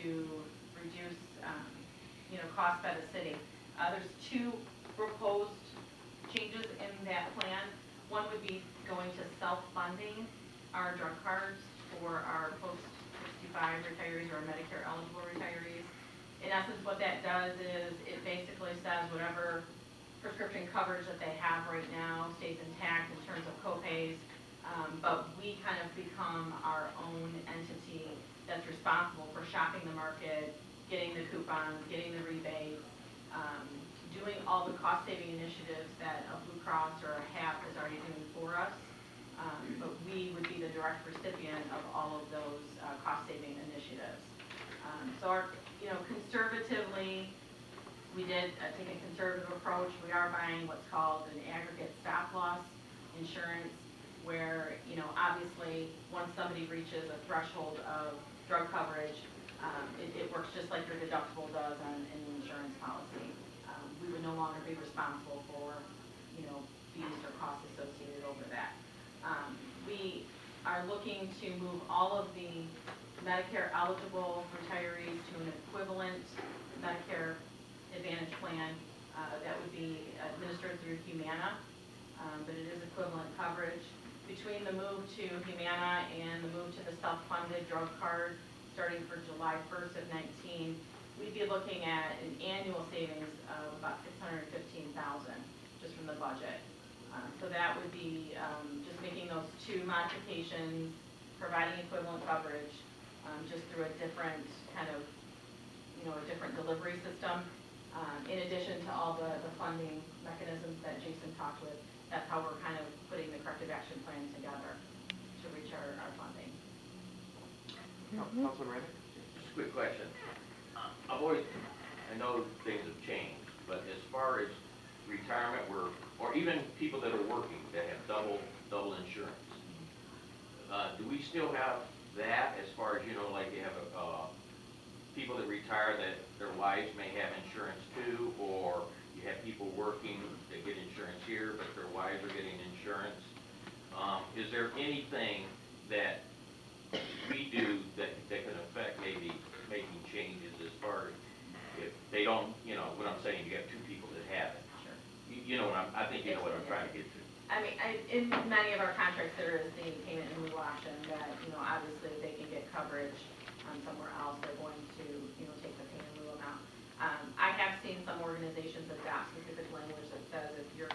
to reduce, costs by the city. There's two proposed changes in that plan. One would be going to self-funding our drug cards for our post-65 retirees or Medicare eligible retirees. In essence, what that does is it basically says whatever prescription coverage that they have right now stays intact in terms of copays, but we kind of become our own entity that's responsible for shopping the market, getting the coupons, getting the rebates, doing all the cost-saving initiatives that a Blue Cross or a HAP is already doing for us, but we would be the direct recipient of all of those cost-saving initiatives. Conservatively, we did take a conservative approach. We are buying what's called an aggregate stop loss insurance, where, obviously, once somebody reaches a threshold of drug coverage, it works just like your deductible does on an insurance policy. We would no longer be responsible for, fees or costs associated over that. We are looking to move all of the Medicare eligible retirees to an equivalent Medicare Advantage plan that would be administered through Humana, but it is equivalent coverage. Between the move to Humana and the move to the self-funded drug card starting for July 1st of 19, we'd be looking at an annual savings of about $615,000 just from the budget. So that would be just making those two modifications, providing equivalent coverage, just through a different kind of, a different delivery system. In addition to all the funding mechanisms that Jason talked with, that's how we're kind of putting the corrective action plan together to reach our funding. Councilman Reddick? Just a quick question. I know things have changed, but as far as retirement, or even people that are working that have double insurance, do we still have that as far as, like you have people that retire that their wives may have insurance too, or you have people working that get insurance here, but their wives are getting insurance? Is there anything that we do that can affect maybe making changes as far as if they don't, what I'm saying, you have two people that have it. Sure. I think you know what I'm trying to get to. I mean, in many of our contracts, there is the payment in lieu option that, obviously if they can get coverage somewhere else, they're going to, take the payment in lieu amount. I have seen some organizations adopt specific language that says if your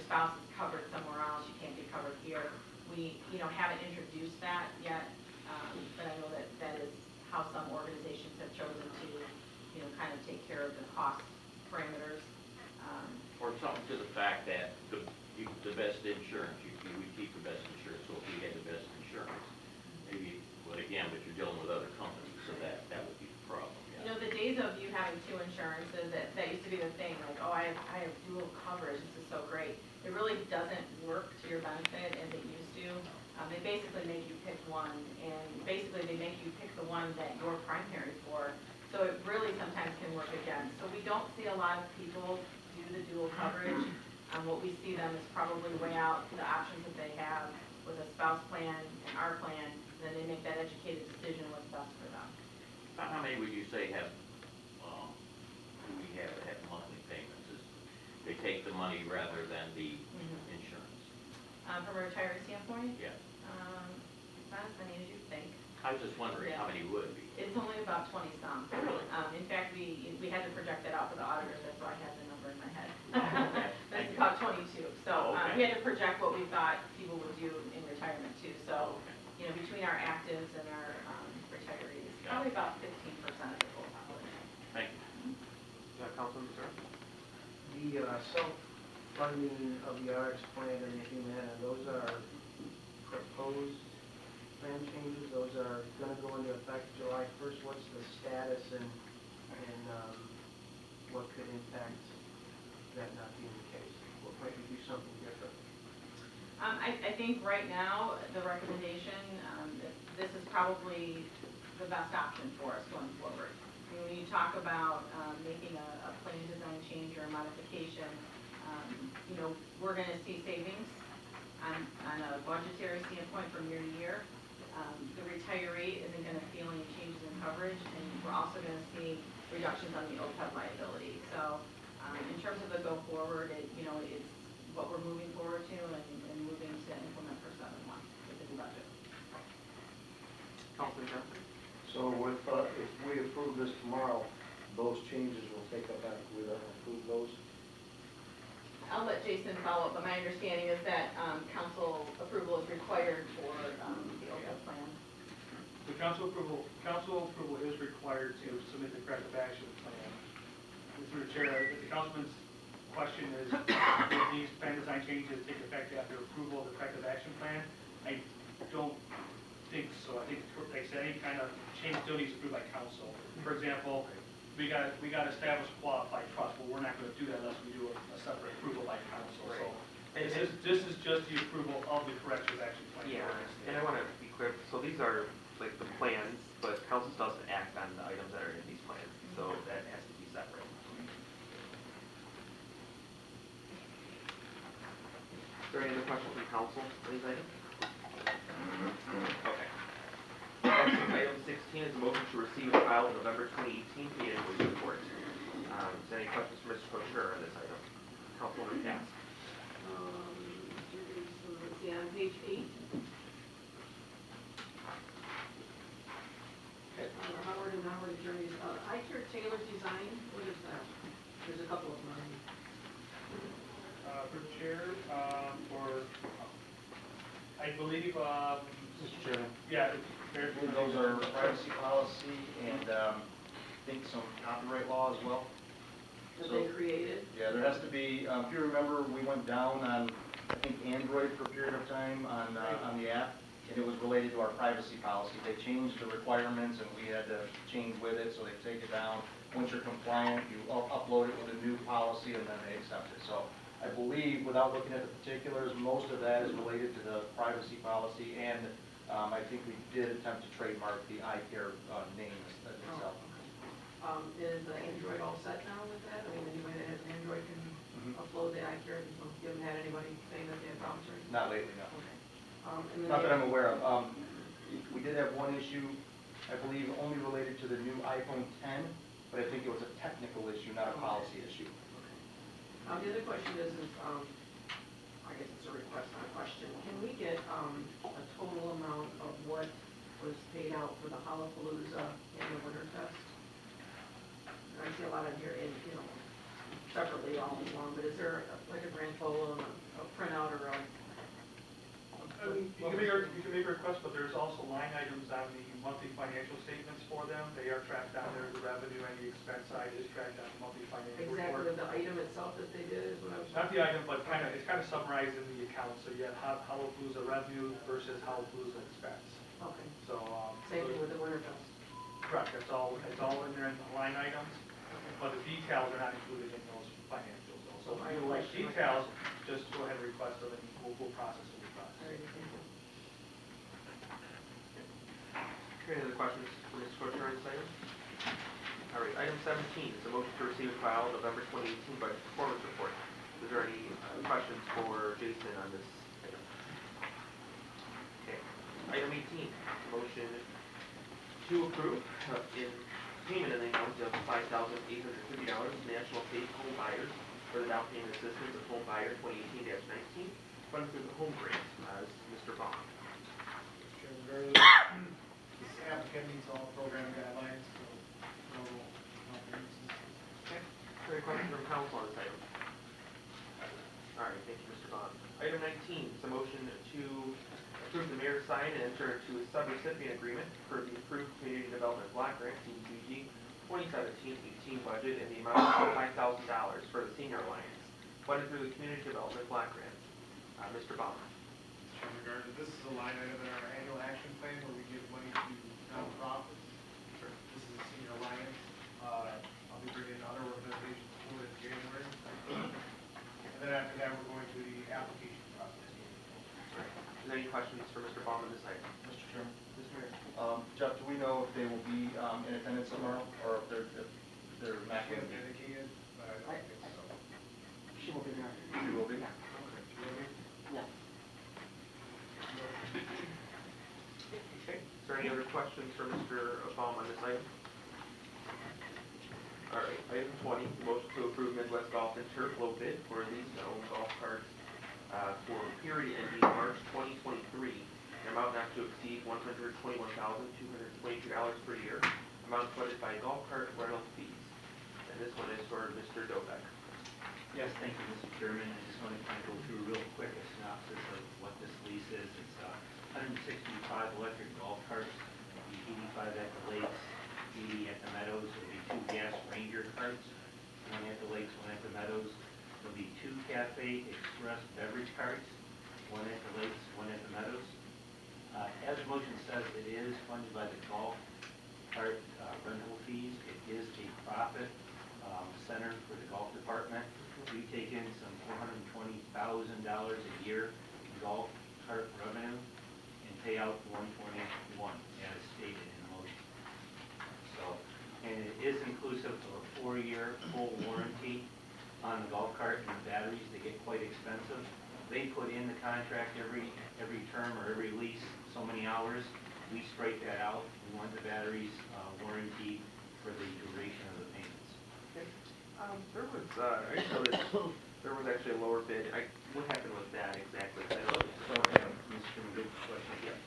spouse is covered somewhere else, you can't be covered here. We, haven't introduced that yet, but I know that is how some organizations have chosen to, kind of take care of the cost parameters. Or something to the fact that the best insurance, we keep the best insurance, so if we had the best insurance, maybe, but you're dealing with other companies, so that would be the problem. Yeah. The days of you having two insurances, that used to be the thing, like, oh, I have dual coverage, this is so great. It really doesn't work to your benefit as it used to. They basically make you pick one, and basically they make you pick the one that you're primary for. So it really sometimes can work against. So we don't see a lot of people do the dual coverage. What we see them is probably weigh out the options that they have with a spouse plan and our plan, and then they make that educated decision what's best for them. About how many would you say have, do we have that have monthly payments? They take the money rather than the insurance? From a retiree standpoint? Yeah. It's not as many as you think. I was just wondering how many would be. It's only about 20 some. Really? In fact, we had to project that out for the auditors, that's why I had the number in my head. Okay. That's about 22. So we had to project what we thought people would do in retirement too. So, between our actives and our retirees, probably about 15% of the whole population. Thank you. Councilman Missouri? The self-funding of the RX plan and the Humana, those are proposed plan changes. Those are going to go into effect July 1st. What's the status and what could impact that not being the case? What might we do something different? I think right now the recommendation, this is probably the best option for us going forward. When you talk about making a plan design change or a modification, we're going to see savings on a budgetary standpoint from year to year. The retiree isn't going to feel any changes in coverage. coverage, and we're also gonna see reductions on the OPEB liability. So, in terms of the go forward, it's what we're moving forward to and moving to implement for 7/1 with the new budget. Councilman Johnson? So if we approve this tomorrow, those changes will take effect, we don't approve those? I'll let Jason follow up, but my understanding is that council approval is required for the OPEB plan. The council approval is required to submit the corrective action plan. Through the chair, the councilman's question is, will these plan design changes take effect after approval of the corrective action plan? I don't think so. I think, like I said, any kind of change still needs to be approved by council. For example, we got to establish a qualified trust, but we're not going to do that unless we do a separate approval by council. So this is just the approval of the corrective action plan. Yeah, and I want to be clear, so these are like the plans, but council doesn't act on the items that are in these plans, so that has to be separate. Is there any other questions from council on these items? Okay. Next, item 16 is a motion to receive and file the November 2018 paid invoice report. Is there any questions for Mr. Couture on this item? Councilwoman Cass. Let's see, on page 8. Howard attorneys, I-Care Taylor Design, what is that? There's a couple of them. For the chair, I believe, Mr. Chairman, yeah, those are privacy policy and I think some copyright law as well. That they created? Yeah, there has to be, if you remember, we went down on, I think, Android for a period of time on the app, and it was related to our privacy policy. They changed the requirements and we had to change with it, so they take it down. Once you're compliant, you upload it with a new policy and then they accept it. So I believe, without looking at the particulars, most of that is related to the privacy policy, and I think we did attempt to trademark the I-Care name itself. Is Android all set now with that? I mean, anybody that has an Android can upload the I-Care? You haven't had anybody saying that they have problems or anything? Not lately, no. Okay. And then Not that I'm aware of. We did have one issue, I believe, only related to the new iPhone 10, but I think it was a technical issue, not a policy issue. The other question is, I guess it's a request, not a question. Can we get a total amount of what was paid out for the Hallapalooza and the Winterfest? I see a lot of here, separately all along, but is there like a grand total, a printout, or you can make a request, but there's also line items on the monthly financial statements for them. They are tracked down there, the revenue and the expense side is tracked on the monthly financial report. exactly the item itself that they did is what I was. Not the item, but it's kind of summarized in the account, so you have Hallapalooza revenue versus Hallapalooza expense. Okay. So, Same thing with the Winterfest. correct, it's all in there in the line items, but the details are not included in those financials. So if you like details, just go ahead and request them and we'll process it. Any other questions for Mr. Couture on this item? All right, item 17 is a motion to receive and file November 2018 budget performance report. Is there any questions for Jason on this item? Okay. Item 18, motion to approve in payment in the amount of $5,850 National State Home Buyers for the down payment assistance of Home Buyer 2018-19 funded through the Home Grant. Mr. Baum. This applicant meets all program guidelines, so no variances. Okay. Any questions from council on this item? All right, thank you, Mr. Bond. Item 19 is a motion to approve the mayor sign and enter into a sub-recipient agreement for the approved community development block grant CDBG 2017-18 budget in the amount of $5,000 for the Senior Alliance, funded through the community development block grant. Mr. Bond. This is a line item in our annual action plan where we give money to nonprofits. This is a Senior Alliance. I'll be bringing other organizations forward in January. And then after that, we're going to the application process. All right. Is there any questions for Mr. Baum on this item? Mr. Chairman? Mr. Mayor. Jeff, do we know if they will be in attendance tomorrow, or if they're not going to be? Indicated, but I don't think so. She will be there. She will be? Yeah. Okay. Is Is there any other questions for Mr. Baum on this item? All right, item 20, motion to approve Midwest Golf and Turf low bid for lease to own golf carts for a period ending March 2023, an amount not to exceed $121,222 per year, amount funded by golf cart rental fees. And this one is for Mr. Dobek. Yes, thank you, Mr. Chairman. I just want to kind of go through real quick a synopsis of what this lease is. It's 165 electric golf carts, 85 at the lakes, 80 at the meadows. It'll be 2 gas Ranger carts, 1 at the lakes, 1 at the meadows. There'll be 2 Cafe Express beverage carts, 1 at the lakes, 1 at the meadows. As the motion says, it is funded by the golf cart rental fees. It is a profit center for the golf department. We take in some $420,000 a year in golf cart revenue and pay out $121 as stated in the motion. So, and it is inclusive of a 4-year full warranty on the golf cart and the batteries. They get quite expensive. They put in the contract every term or every lease so many hours. We strike that out. We want the batteries warranty for the duration of the payments. There was, I just noticed, there was actually a lower bid. What happened with that exactly? I don't know. So, Mr. Chairman, good question.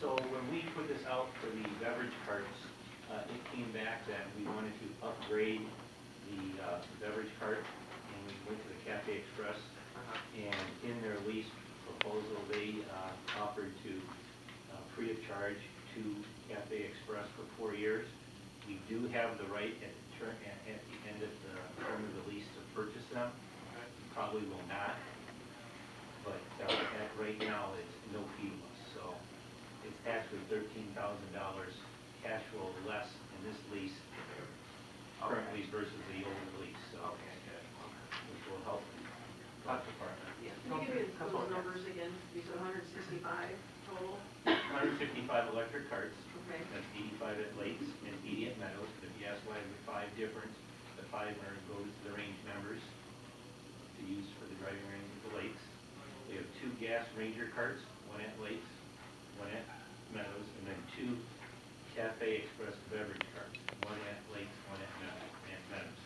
So when we put this out for the beverage carts, it came back that we wanted to upgrade the beverage cart, and we went to the Cafe Express, and in their lease proposal, they offered to free of charge to Cafe Express for 4 years. We do have the right at the end of the term of the lease to purchase them. We probably will not, but right now it's no fee to us. So it's actually $13,000 cash flow less in this lease currently versus the old lease. So which will help the golf department. Can you give me those numbers again? You said 165 total? 155 electric carts. Okay. That's 85 at lakes and 80 at meadows. But if you ask why the 5 difference, the 5 goes to the range members to use for the driving range of the lakes. We have 2 gas Ranger carts, 1 at lakes, 1 at meadows, and then 2 Cafe Express beverage carts, 1 at lakes, 1 at meadows.